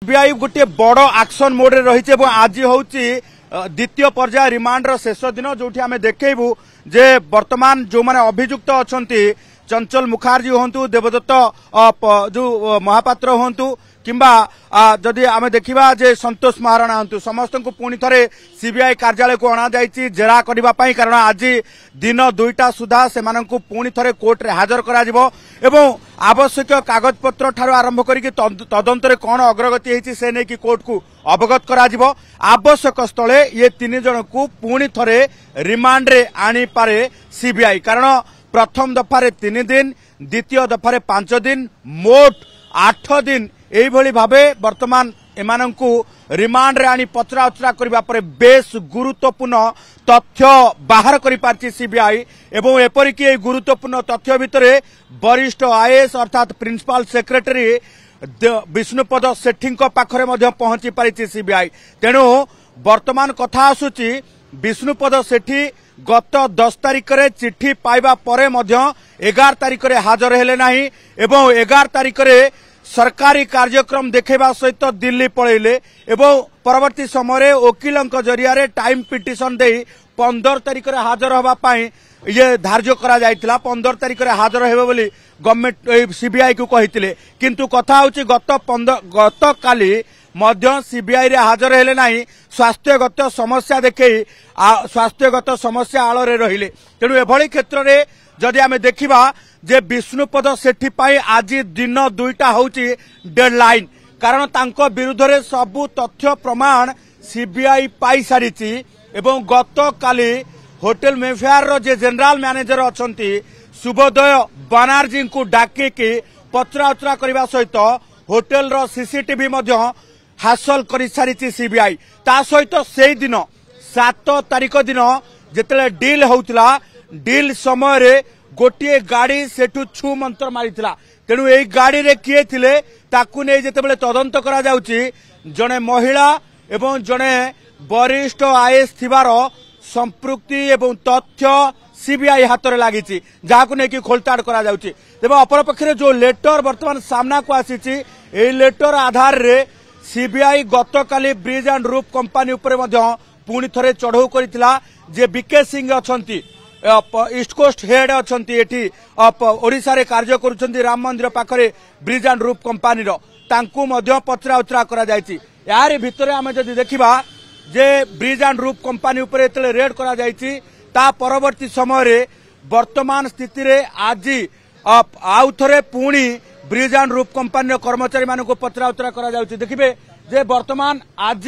CBI गोटे बड़ action mode रे रही आज हूँ द्वितीय पर्याय रिमांड शेष दिन जो आम देखू जे वर्तमान जो माने अभियुक्त अच्छा चंचल मुखर्जी हूँ देवदत्त जो महापात्र हूँ किंबा जदि आम देखा जे संतोष महाराणा हूँ समस्त को पुणी थे सीबीआई कार्यालय को अणा जाइए जेरा करने कारण आज दिन 2टा सुधा से पुणी थे कोर्ट रे हाजर करा आवश्यक कागज पत्र ठार आरंभ करके तदंतर कौन अग्रगति होती से नहीं कि कोर्ट को अवगत करा आवश्यक स्थले ये 3 जन को पुणी थे रिमांड रे आनी पारे सीबीआई कारण प्रथम दफारे 3 दिन द्वितीय दफारे 5 दिन मोट 8 दिन एभली भावे वर्तमान एमानंकु रिमांड रे आनी पचरा उचरा करबा परे बेस गुरुत्वपूर्ण तथ्य बाहर करि पारछि सीबीआई एवं एपरिक ए गुरुत्वपूर्ण तथ्य भितरे वरिष्ठ आईएएस अर्थात प्रिंसिपल सेक्रेटरी विष्णुपद सेठी पाखरे मध्य पहुंची पारिछि सीबीआई तेणु वर्तमान कथा आसुछि विष्णुपद सेठी गत 10 तारिख रे चिट्ठी पाइबा परे मध्य 11 तारिख रे हाजर हेले नाही एवं 11 तारिख रे सरकारी कार्यक्रम देखा सहित दिल्ली पलैले एवं परवर्ती समय वकिलों जरिया टाइम पिटिशन दे 15 तारिख रे हाजर होगा ये धार्य करा जायतिला 15 तारिख रे हाजर हेबे बोली गवर्नमेंट सीबीआई को कहितिले किंतु कथा होची गत काली मध्य सीबीआई रे हाजर हेले नाही स्वास्थ्यगत समस्या देखे स्वास्थ्यगत समस्या आड़ रे रहिले तेणु एभली क्षेत्र रे जदि आमे देखिबा जे विष्णुपद सेठी पाई आज दिन 2टा होची डेडलाइन कारण तांको विरुद्ध रे सबु तथ्य प्रमाण सीबीआई पाई सारिची एवं गत काली होटल मेफेयर रो जे जनरल मैनेजर अछंती सुबोधय बानर्जी को डाके के पचरा उचरा करबा सहित होटल रो सीसीटीवी मध्य हासिल करि सारिची सीबीआई ता सहित सेही दिन 7 तारिख दिन जेतले डील होउतला डील समय रे गोटे गाड़ी सेठू छु मंत्र मारिथिला तेणु एई गाड़ी रे किए थिले ताकू नै जेतेबेले तदंत करा जाउची जने महिला एवं जने वरिष्ठ आईएएस थिबार संपृक्ति एवं तथ्य सीबीआई हाथ रे लागिची जाहाकू नै कि खोलताड़ करा जाउची तेबे अपर पक्षरे जो लेटर वर्तमान सामना को आसीची एई लेटर आधार रे सीबीआई गतकाली ब्रिज एंड रूफ कंपनी उपरे मध्य पुणी थरे चढ़ऊ करिथिला जे बीके सिंह अछंती ईस्ट कोस्ट हेड अछंती एठी ओडिसा रे कार्य करूछंती राम मंदिर पाखरे ब्रिज एंड रूफ कंपनी रो तांकू मध्य पचरा उचरा करा जायछि यार भितरे आमे जदि देखिबा जे ब्रिज एंड रूफ कंपनी ऊपर एतले रेड करा जायछि ता परवर्ती समय रे वर्तमान स्थिति रे आज आउ थरे पुणी ब्रिज एंड रूफ कंपनी रो कर्मचारी मानको पचरा उचरा करा जायछि देखिबे जे वर्तमान आज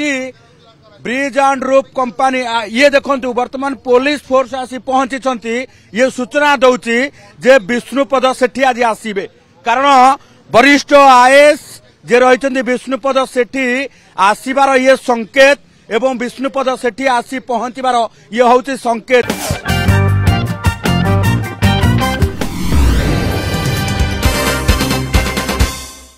ब्रिज एंड रूफ कंपनी ये देखंतु वर्तमान पुलिस फोर्स आसी पहुंची ये सूचना दउची जे विष्णुपद सेठी आज आसीबे कारण वरिष्ठ आईएएस जे रहिचंदी विष्णुपद सेठी आसीबार ये संकेत एवं विष्णुपद सेठी आसी पहुंचीबार ये होउची संकेत।